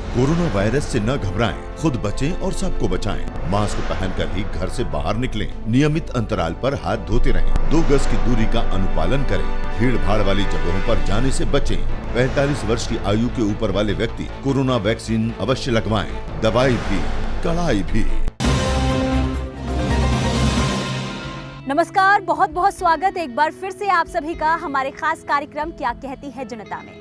Corona virus से न घबराएं, खुद बचें और सबको बचाएं। मास्क पहनकर ही घर से बाहर निकलें। नियमित अंतराल पर हाथ धोते रहें। 2 गज की दूरी का अनुपालन करें। भीड़ भाड़ वाली जगहों पर जाने से बचें। 45 वर्ष की आयु के ऊपर वाले व्यक्ति कोरोना वैक्सीन अवश्य लगवाएं। दवाई भी, कड़ाई भी। नमस्कार, बहुत बहुत स्वागत एक बार फिर से आप सभी का हमारे खास कार्यक्रम क्या कहती है जनता में।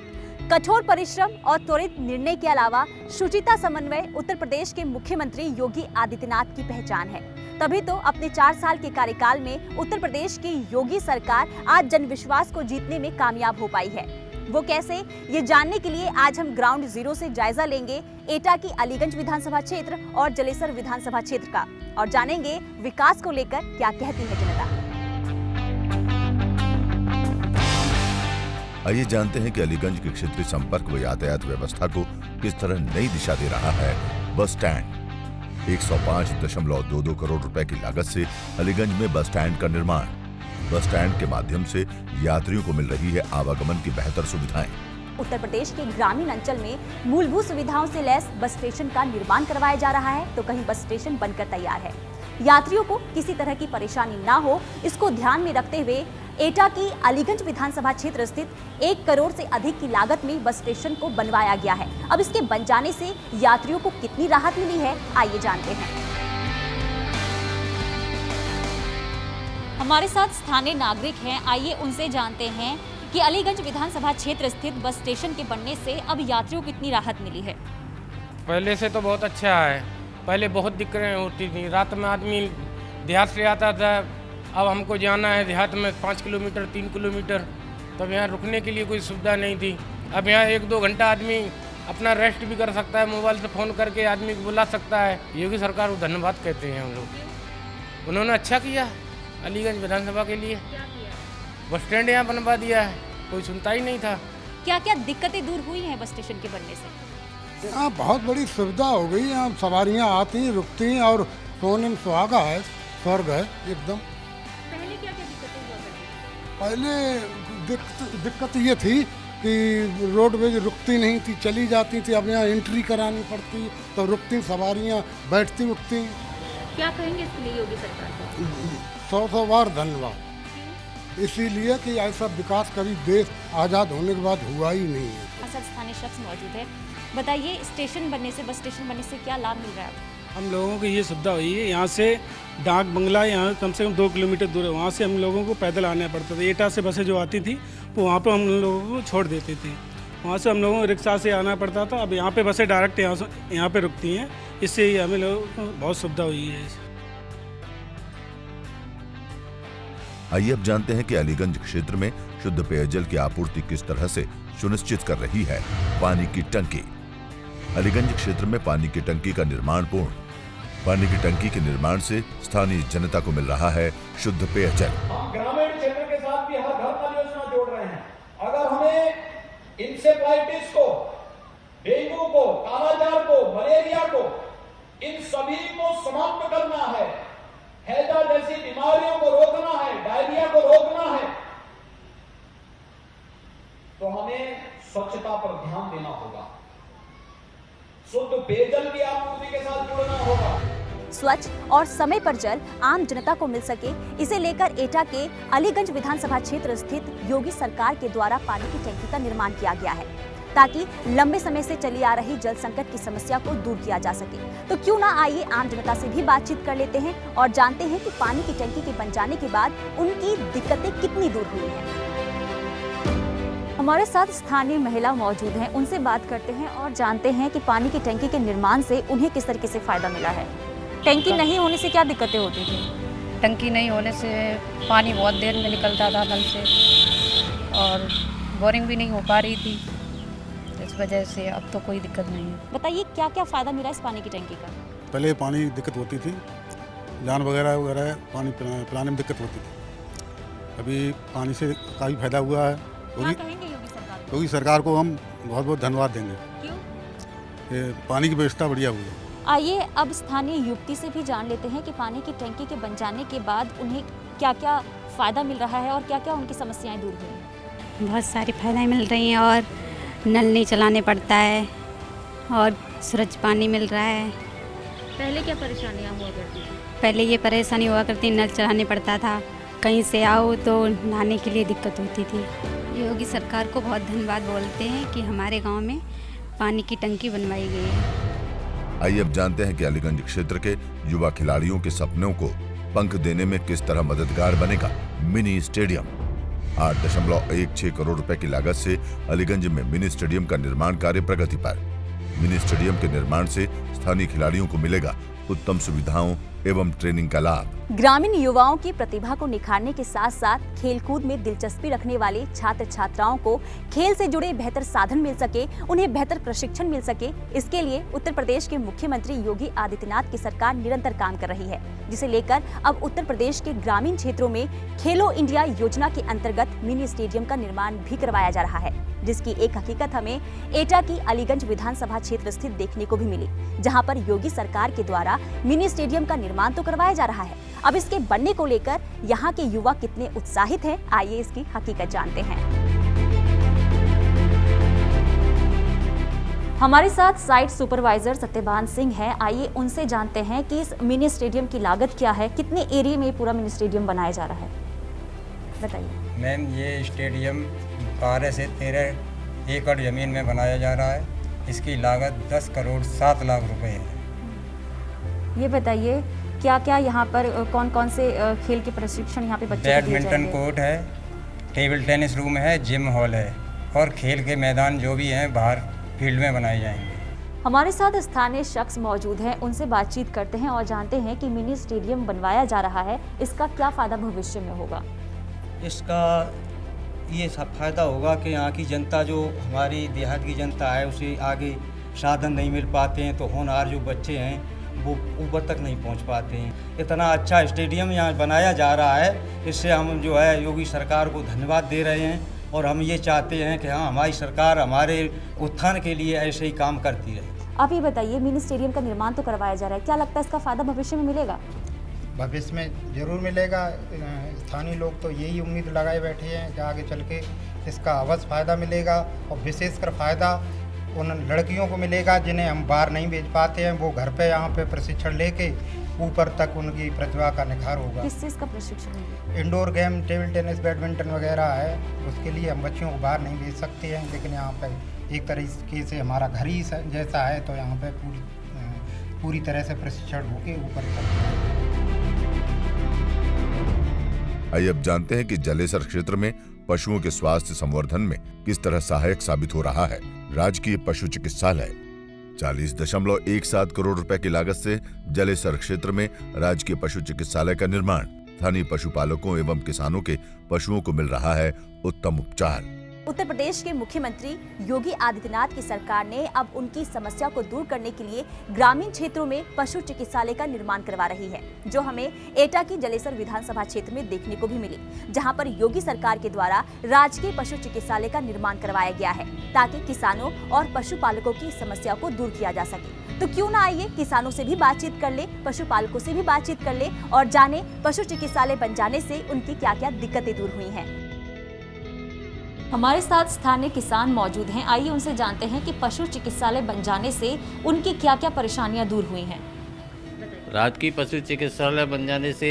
कठोर परिश्रम और त्वरित निर्णय के अलावा शुचिता समन्वय उत्तर प्रदेश के मुख्यमंत्री योगी आदित्यनाथ की पहचान है। तभी तो अपने 4 साल के कार्यकाल में उत्तर प्रदेश की योगी सरकार आज जनविश्वास को जीतने में कामयाब हो पाई है। वो कैसे, ये जानने के लिए आज हम ग्राउंड जीरो से जायजा लेंगे एटा की अलीगंज विधानसभा क्षेत्र और जलेसर विधानसभा क्षेत्र का, और जानेंगे विकास को लेकर क्या कहती है जनता। आइए जानते हैं कि अलीगंज के क्षेत्रीय संपर्क व यातायात व्यवस्था को किस तरह नई दिशा दे रहा है बस स्टैंड। 105.22 करोड़ रुपए की लागत से अलीगंज में बस स्टैंड का निर्माण। बस स्टैंड के माध्यम से यात्रियों को मिल रही है आवागमन की बेहतर सुविधाएं। उत्तर प्रदेश के ग्रामीण अंचल में मूलभूत सुविधाओं से लैस बस स्टेशन का निर्माण करवाया जा रहा है, तो कहीं बस स्टेशन बनकर तैयार है। यात्रियों को किसी तरह की परेशानी ना हो, इसको ध्यान में रखते हुए एटा की अलीगंज विधानसभा क्षेत्र स्थित 1 करोड़ से अधिक की लागत में बस स्टेशन को बनवाया गया है। अब इसके बन जाने से यात्रियों को कितनी राहत मिली है, आइए जानते हैं। हमारे साथ स्थानीय नागरिक हैं, आइए उनसे जानते हैं कि अलीगंज विधानसभा क्षेत्र स्थित बस स्टेशन के बनने से अब यात्रियों को कितनी राहत मिली है। पहले से तो बहुत अच्छा है। पहले बहुत दिक्कतें होती थी, रात में आदमी देहात से आता था, अब हमको जाना है देहात में 5 किलोमीटर 3 किलोमीटर, तब यहाँ रुकने के लिए कोई सुविधा नहीं थी। अब यहाँ 1-2 घंटा आदमी अपना रेस्ट भी कर सकता है, मोबाइल से फ़ोन करके आदमी को बुला सकता है। योगी सरकार को धन्यवाद कहते हैं हम लोग। उन्होंने अच्छा किया अलीगंज विधानसभा के लिए। बस स्टैंड यहाँ बनवा दिया है, कोई सुनता ही नहीं था। क्या क्या दिक्कतें दूर हुई हैं बस स्टेशन के बनने से? यहाँ बहुत बड़ी सुविधा हो गई। यहाँ सवारियाँ आती रुकती हैं और सोने में सुहागा है, स्वर्ग है एकदम। पहले क्या क्या दिक्कतें हुआ करती? पहले दिक्कत ये थी कि रोडवेज रुकती नहीं थी, चली जाती थी। अब यहाँ एंट्री करानी पड़ती, तो रुकती सवारियाँ, बैठती उठती। क्या कहेंगे इसके लिए योगी सरकार को? 100 बार धन्यवाद। इसीलिए कि ऐसा विकास कभी देश आज़ाद होने के बाद हुआ ही नहीं है। असल स्थानीय शख्स मौजूद है, बताइए स्टेशन बनने से, बस स्टेशन बनने से क्या लाभ मिल रहा है? हम लोगों को ये सुविधा हुई है, यहाँ से डाक बंगला यहाँ कम से कम 2 किलोमीटर दूर है। वहाँ से हम लोगों को पैदल आना पड़ता था। एटा से बसें जो आती थी वो वहाँ पर हम लोगों को छोड़ देती थी। वहाँ से हम लोगों को रिक्शा से आना पड़ता था। अब यहाँ पे बसें डायरेक्ट यहाँ पे रुकती हैं, इससे हमें लोगों को बहुत सुविधा हुई है। आइए अब जानते हैं कि अलीगंज क्षेत्र में शुद्ध पेयजल की आपूर्ति किस तरह से सुनिश्चित कर रही है पानी की टंकी। अलीगंज क्षेत्र में पानी की टंकी का निर्माण पूर्ण। पानी की टंकी के निर्माण से स्थानीय जनता को मिल रहा है शुद्ध पेयजल। हम ग्रामीण क्षेत्र के साथ भी हर घर नल योजना जोड़ रहे हैं। अगर हमें इंसेफ्लाइटिस को, डेंगू को, कालाजार को, मलेरिया को, इन सभी को समाप्त करना है, हैजा जैसी बीमारियों को रोकना है, डायरिया को रोकना है, तो हमें स्वच्छता पर ध्यान देना होगा। शुद्ध पेयजल की आपूर्ति के साथ जुड़ना होगा। स्वच्छ और समय पर जल आम जनता को मिल सके, इसे लेकर एटा के अलीगंज विधानसभा क्षेत्र स्थित योगी सरकार के द्वारा पानी की टंकी का निर्माण किया गया है, ताकि लंबे समय से चली आ रही जल संकट की समस्या को दूर किया जा सके। तो क्यों ना आइए आम जनता से भी बातचीत कर लेते हैं और जानते हैं कि पानी की टंकी के बन जाने के बाद उनकी दिक्कतें कितनी दूर हुई हैं। हमारे साथ स्थानीय महिला मौजूद हैं, उनसे बात करते हैं और जानते हैं कि पानी की टंकी के निर्माण से उन्हें किस तरीके से फायदा मिला है। टंकी नहीं होने से क्या दिक्कतें होती थी? टंकी नहीं होने से पानी बहुत देर में निकलता था नल से, और बोरिंग भी नहीं हो पा रही थी। इस वजह से अब तो कोई दिक्कत नहीं है। बताइए क्या क्या फायदा मिला इस पानी की टंकी का? पहले पानी दिक्कत होती थी, जान वगैरह पानी पिलाने में दिक्कत होती थी। अभी पानी से काफ़ी फायदा हुआ है। क्या कहेंगे योगी सरकार को? योगी सरकार को हम बहुत बहुत धन्यवाद देंगे। क्यों? पानी की व्यवस्था बढ़िया हुई है। आइए अब स्थानीय युवती से भी जान लेते हैं कि पानी की टंकी के बन जाने के बाद उन्हें क्या क्या फ़ायदा मिल रहा है और क्या क्या उनकी समस्याएं दूर हुई हैं। बहुत सारी फायदाएं मिल रही हैं और नल नहीं चलाने पड़ता है और स्वच्छ पानी मिल रहा है। पहले क्या परेशानियाँ हुआ करती थी? पहले ये परेशानी हुआ करती, नल चढ़ाने पड़ता था, कहीं से आओ तो नहाने के लिए दिक्कत होती थी। योगी सरकार को बहुत धन्यवाद बोलते हैं कि हमारे गांव में पानी की टंकी बनवाई गई है। आइए अब जानते हैं कि अलीगंज क्षेत्र के युवा खिलाड़ियों के सपनों को पंख देने में किस तरह मददगार बनेगा मिनी स्टेडियम। 8.16 करोड़ रुपए की लागत से अलीगंज में मिनी स्टेडियम का निर्माण कार्य प्रगति पर। मिनी स्टेडियम के निर्माण से स्थानीय खिलाड़ियों को मिलेगा उत्तम सुविधाओं एवं ट्रेनिंग का लाभ। ग्रामीण युवाओं की प्रतिभा को निखारने के साथ साथ खेलकूद में दिलचस्पी रखने वाले छात्र छात्राओं को खेल से जुड़े बेहतर साधन मिल सके, उन्हें बेहतर प्रशिक्षण मिल सके, इसके लिए उत्तर प्रदेश के मुख्यमंत्री योगी आदित्यनाथ की सरकार निरंतर काम कर रही है, जिसे लेकर अब उत्तर प्रदेश के ग्रामीण क्षेत्रों में खेलो इंडिया योजना के अंतर्गत मिनी स्टेडियम का निर्माण भी करवाया जा रहा है, जिसकी एक हकीकत हमें एटा की अलीगंज विधानसभा क्षेत्र स्थित देखने को भी मिली, जहां पर योगी सरकार के द्वारा मिनी स्टेडियम का निर्माण तो करवाया जा रहा है। अब इसके बनने को लेकर यहाँ के युवा कितने उत्साहित हैं, आइए इसकी हकीकत जानते हैं। हमारे साथ साइट सुपरवाइजर सत्यवान सिंह हैं, आइए उनसे जानते हैं कि इस मिनी स्टेडियम की लागत क्या है, कितने एरिया में पूरा मिनी स्टेडियम बनाया जा रहा है, बताइए। मैम, ये स्टेडियम 12 से 13 एकड़ ज़मीन में बनाया जा रहा है। इसकी लागत 10 करोड़ 7 लाख रुपए है। ये बताइए क्या क्या यहाँ पर कौन कौन से खेल के प्रशिक्षण यहाँ पे बच्चों को दिए बैडमिंटन जाएंगे? कोर्ट है, टेबल टेनिस रूम है, जिम हॉल है और खेल के मैदान जो भी हैं बाहर फील्ड में बनाए जाएंगे। हमारे साथ स्थानीय शख्स मौजूद हैं, उनसे बातचीत करते हैं और जानते हैं कि मिनी स्टेडियम बनवाया जा रहा है, इसका क्या फ़ायदा भविष्य में होगा। इसका ये फ़ायदा होगा कि यहाँ की जनता, जो हमारी देहात की जनता है, उसे आगे साधन नहीं मिल पाते हैं, तो होनहार जो बच्चे हैं वो ऊपर तक नहीं पहुँच पाते हैं। इतना अच्छा स्टेडियम यहाँ बनाया जा रहा है, इससे हम जो है योगी सरकार को धन्यवाद दे रहे हैं और हम ये चाहते हैं कि हाँ, हमारी सरकार हमारे उत्थान के लिए ऐसे ही काम करती रहे। आप ये बताइए, मिनी स्टेडियम का निर्माण तो करवाया जा रहा है, क्या लगता है इसका फ़ायदा भविष्य में मिलेगा? भविष्य में ज़रूर मिलेगा। स्थानीय लोग तो यही उम्मीद लगाए बैठे हैं कि आगे चल के इसका अवश्य फ़ायदा मिलेगा और विशेषकर फ़ायदा उन लड़कियों को मिलेगा जिन्हें हम बाहर नहीं भेज पाते हैं। वो घर पे यहाँ पे प्रशिक्षण लेके ऊपर तक उनकी प्रतिभा का निखार होगा। किस चीज़ का प्रशिक्षण? Indoor game, table tennis, badminton वगैरह है, उसके लिए हम बच्चियों को बाहर नहीं भेज सकते हैं, लेकिन यहाँ पे एक तरीके से हमारा घर ही जैसा है, तो यहाँ पे पूरी तरह से प्रशिक्षण होके ऊपर तक। आइए अब जानते हैं कि जलेसर क्षेत्र में पशुओं के स्वास्थ्य संवर्धन में किस तरह सहायक साबित हो रहा है राजकीय पशु चिकित्सालय। 40.17 करोड़ रुपए की लागत से जलेसर क्षेत्र में राजकीय पशु चिकित्सालय का निर्माण। स्थानीय पशुपालकों एवं किसानों के पशुओं को मिल रहा है उत्तम उपचार। उत्तर प्रदेश के मुख्यमंत्री योगी आदित्यनाथ की सरकार ने अब उनकी समस्या को दूर करने के लिए ग्रामीण क्षेत्रों में पशु चिकित्सालय का निर्माण करवा रही है, जो हमें एटा की जलेसर विधानसभा क्षेत्र में देखने को भी मिली, जहां पर योगी सरकार के द्वारा राजकीय पशु चिकित्सालय का निर्माण करवाया गया है, ताकि किसानों और पशुपालकों की समस्या को दूर किया जा सके। तो क्यों ना आइए किसानों से भी बातचीत कर ले, पशुपालकों से भी बातचीत कर ले और जाने पशु चिकित्सालय बन जाने से उनकी क्या क्या दिक्कतें दूर हुई हैं। हमारे साथ स्थानीय किसान मौजूद हैं, आइए उनसे जानते हैं कि पशु चिकित्सालय बन जाने से उनकी क्या क्या परेशानियां दूर हुई हैं। राजकीय पशु चिकित्सालय बन जाने से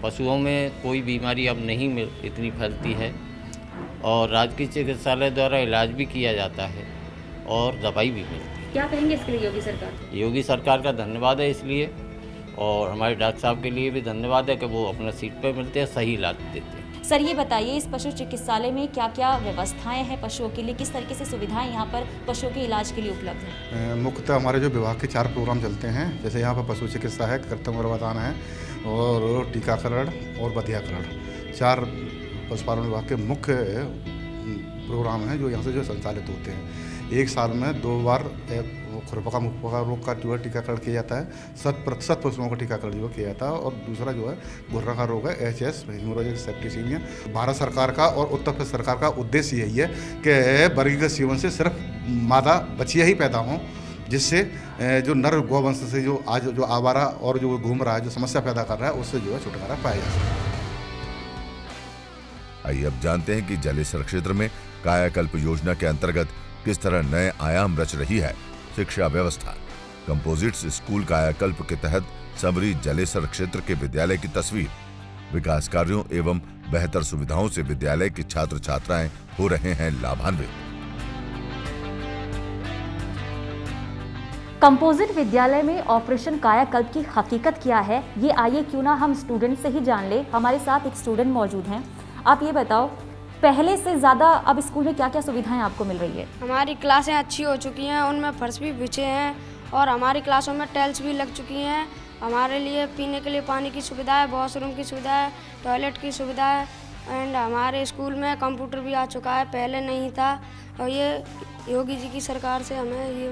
पशुओं में कोई बीमारी अब नहीं इतनी फैलती है और राजकीय चिकित्सालय द्वारा इलाज भी किया जाता है और दवाई भी मिलती है। क्या कहेंगे इसके लिए योगी सरकार? योगी सरकार का धन्यवाद है इसलिए, और हमारे डॉक्टर साहब के लिए भी धन्यवाद है कि वो अपना सीट पर मिलते हैं, सही इलाज देते हैं। सर ये बताइए, इस पशु चिकित्सालय में क्या क्या व्यवस्थाएं हैं पशुओं के लिए, किस तरीके से सुविधाएं यहाँ पर पशुओं के इलाज के लिए उपलब्ध हैं? मुख्यतः हमारे जो विभाग के 4 प्रोग्राम चलते हैं, जैसे यहाँ पर पशु चिकित्सा है, कृत्रिम गर्भाधान है और टीकाकरण और बधियाकरण, 4 पशुपालन विभाग के मुख्य प्रोग्राम हैं जो यहाँ से जो संचालित होते हैं। एक साल में 2 बार खुरपका मुखपका रोग का जो है टीकाकरण किया जाता है, 100% पशुओं का टीकाकरण जो किया जाता है, और दूसरा जो है घुर्रा का रोग है HS हेमोरेजिक सेप्टिसीमिया। भारत सरकार का और उत्तर प्रदेश सरकार का उद्देश्य यही है कि वर्गीकृत सीवन से सिर्फ मादा बच्चियाँ ही पैदा हों, जिससे जो नर गौवंश से जो आज जो आवारा और जो घूम रहा है, जो समस्या पैदा कर रहा है, उससे जो है छुटकारा पाया जा सके। आइए अब जानते हैं कि जलेसर क्षेत्र में कायाकल्प योजना के अंतर्गत किस तरह नए आयाम रच रही है शिक्षा व्यवस्था। कंपोजिट्स स्कूल कायाकल्प के तहत समरी जलेसर क्षेत्र के विद्यालय की तस्वीर। विकास कार्यों एवं बेहतर सुविधाओं से विद्यालय के छात्र छात्राएं हो रहे हैं लाभान्वित। कंपोजिट विद्यालय में ऑपरेशन कायाकल्प की हकीकत क्या है, ये आइए क्यों ना हम स्टूडेंट से ही जान ले। हमारे साथ एक स्टूडेंट मौजूद हैं। आप ये बताओ, पहले से ज़्यादा अब स्कूल में क्या क्या सुविधाएं आपको मिल रही है? हमारी क्लासें अच्छी हो चुकी हैं, उनमें फर्श भी बिछे हैं और हमारी क्लासों में टाइल्स भी लग चुकी हैं। हमारे लिए पीने के लिए पानी की सुविधा है, वॉशरूम की सुविधा है, टॉयलेट की सुविधा है एंड हमारे स्कूल में कंप्यूटर भी आ चुका है, पहले नहीं था और ये योगी जी की सरकार से हमें ये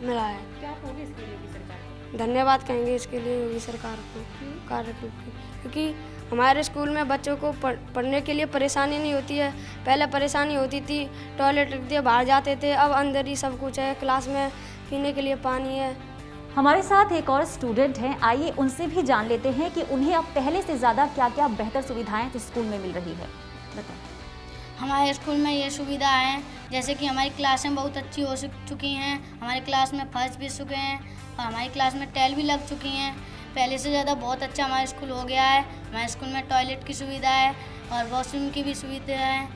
मिला है। क्या होगी इसके लिए योगी सरकार? धन्यवाद कहेंगे इसके लिए योगी सरकार को, कार्य क्योंकि हमारे स्कूल में बच्चों को पढ़ने के लिए परेशानी नहीं होती है। पहले परेशानी होती थी, टॉयलेट दिए बाहर जाते थे, अब अंदर ही सब कुछ है, क्लास में पीने के लिए पानी है। हमारे साथ एक और स्टूडेंट हैं, आइए उनसे भी जान लेते हैं कि उन्हें अब पहले से ज़्यादा क्या क्या बेहतर सुविधाएं स्कूल में मिल रही है। बताओ। हमारे स्कूल में ये सुविधा है, जैसे कि हमारी क्लासें बहुत अच्छी हो चुकी हैं, हमारे क्लास में फर्श भी चुके हैं और हमारी क्लास में टाइल भी लग चुकी हैं। पहले से ज़्यादा बहुत अच्छा हमारा स्कूल हो गया है। हमारे स्कूल में टॉयलेट की सुविधा है और वॉशरूम की भी सुविधा है।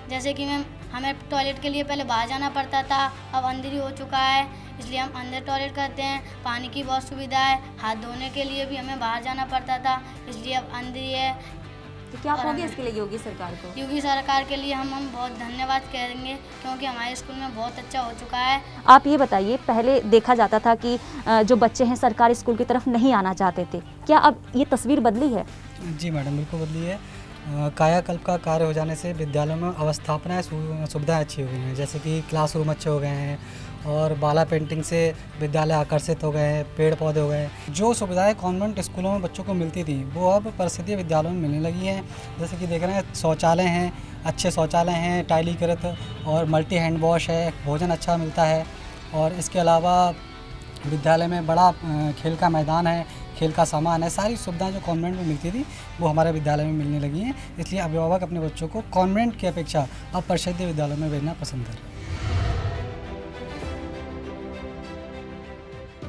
जैसे कि हमें टॉयलेट के लिए पहले बाहर जाना पड़ता था, अब अंदर ही हो चुका है, इसलिए हम अंदर टॉयलेट करते हैं। पानी की बहुत सुविधा है, हाथ धोने के लिए भी हमें बाहर जाना पड़ता था, इसलिए अब अंदर ही है। तो क्या कहोगे इसके लिए योगी सरकार को? योगी सरकार के लिए हम बहुत धन्यवाद करेंगे, क्योंकि हमारे स्कूल में बहुत अच्छा हो चुका है। आप ये बताइए, पहले देखा जाता था कि जो बच्चे हैं सरकारी स्कूल की तरफ नहीं आना चाहते थे, क्या अब ये तस्वीर बदली है? जी मैडम, बिल्कुल बदली है। कायाकल्प का कार्य हो जाने से विद्यालयों में अवस्थापना सुविधाएं अच्छी हो गई हैं, जैसे कि क्लासरूम अच्छे हो गए हैं और बाला पेंटिंग से विद्यालय आकर्षित हो गए हैं, पेड़ पौधे हो गए हैं। जो सुविधाएं कॉन्वेंट स्कूलों में बच्चों को मिलती थी वो अब परिषदीय विद्यालयों में मिलने लगी हैं। जैसे कि देख रहे हैं, शौचालय हैं, अच्छे शौचालय हैं, टाइलीकृत और मल्टी हैंड वॉश है, भोजन अच्छा मिलता है और इसके अलावा विद्यालय में बड़ा खेल का मैदान है, खेल का सामान है। सारी सुविधाएं जो कॉन्वेंट में मिलती थी वो हमारे विद्यालय में मिलने लगी हैं, इसलिए अभिभावक अपने बच्चों को कॉन्वेंट की अपेक्षा अब परिषदीय विद्यालयों में भेजना पसंद करें।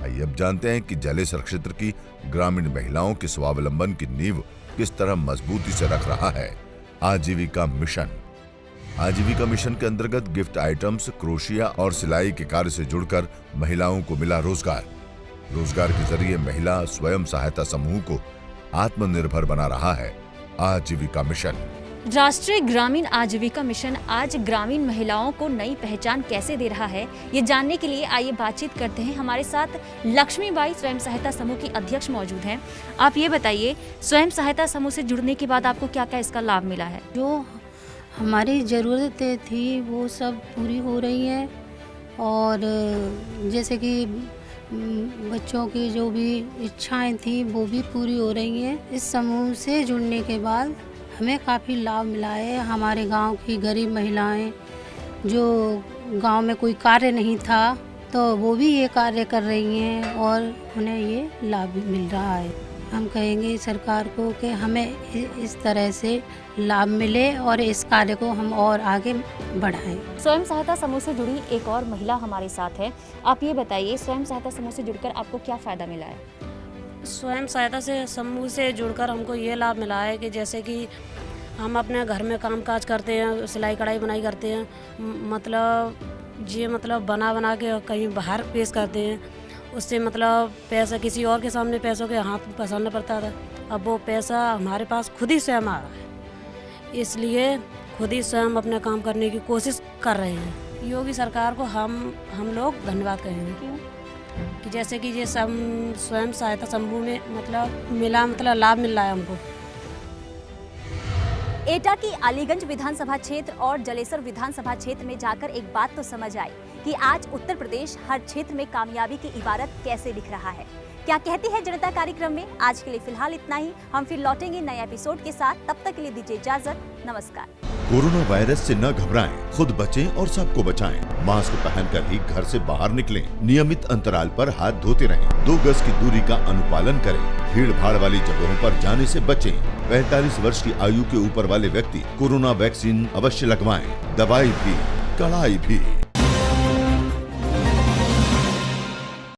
आइए अब जानते हैं कि जलेसर क्षेत्र की ग्रामीण महिलाओं के स्वावलंबन की नींव किस तरह मजबूती से रख रहा है आजीविका मिशन। आजीविका मिशन के अंतर्गत गिफ्ट आइटम्स, क्रोशिया और सिलाई के कार्य से जुड़कर महिलाओं को मिला रोजगार। रोजगार के जरिए महिला स्वयं सहायता समूह को आत्मनिर्भर बना रहा है आजीविका मिशन। राष्ट्रीय ग्रामीण आजीविका मिशन आज ग्रामीण महिलाओं को नई पहचान कैसे दे रहा है, ये जानने के लिए आइए बातचीत करते हैं। हमारे साथ लक्ष्मीबाई स्वयं सहायता समूह की अध्यक्ष मौजूद हैं। आप ये बताइए, स्वयं सहायता समूह से जुड़ने के बाद आपको क्या क्या इसका लाभ मिला है? जो हमारी ज़रूरतें थी वो सब पूरी हो रही हैं और जैसे कि बच्चों की जो भी इच्छाएं थी वो भी पूरी हो रही हैं। इस समूह से जुड़ने के बाद हमें काफ़ी लाभ मिला है। हमारे गांव की गरीब महिलाएं जो गांव में कोई कार्य नहीं था तो वो भी ये कार्य कर रही हैं और उन्हें ये लाभ भी मिल रहा है। हम कहेंगे सरकार को कि हमें इस तरह से लाभ मिले और इस कार्य को हम और आगे बढ़ाएं। स्वयं सहायता समूह से जुड़ी एक और महिला हमारे साथ है। आप ये बताइए, स्वयं सहायता समूह से जुड़कर आपको क्या फ़ायदा मिला है? स्वयं सहायता से समूह से जुड़कर हमको ये लाभ मिला है कि जैसे कि हम अपने घर में काम काज करते हैं, सिलाई कढ़ाई बुनाई करते हैं, मतलब बना के कहीं बाहर पेश करते हैं, उससे मतलब पैसा किसी और के सामने पैसों के हाथ पसारना पड़ता था। अब वो पैसा हमारे पास खुद ही स्वयं आ रहा है, इसलिए खुद ही स्वयं अपना काम करने की कोशिश कर रहे हैं। योगी सरकार को हम लोग धन्यवाद कहेंगे। क्यों? कि जैसे कि ये सब स्वयं सहायता समूह में मतलब लाभ मिल रहा है हमको। एटा की अलीगंज विधानसभा क्षेत्र और जलेसर विधानसभा क्षेत्र में जाकर एक बात तो समझ आई कि आज उत्तर प्रदेश हर क्षेत्र में कामयाबी की इबारत कैसे लिख रहा है। क्या कहती है जनता कार्यक्रम में आज के लिए फिलहाल इतना ही। हम फिर लौटेंगे नए एपिसोड के साथ, तब तक के लिए दीजिए इजाजत। नमस्कार। कोरोना वायरस से न घबराएं, खुद बचें और सबको बचाएं। मास्क पहनकर ही घर से बाहर निकलें। नियमित अंतराल पर हाथ धोते रहें। 2 गज की दूरी का अनुपालन करें। भीड़ भाड़ वाली जगहों पर जाने से बचें। 45 वर्ष की आयु के ऊपर वाले व्यक्ति कोरोना वैक्सीन अवश्य लगवाएं। दवाई भी, कड़ाई भी।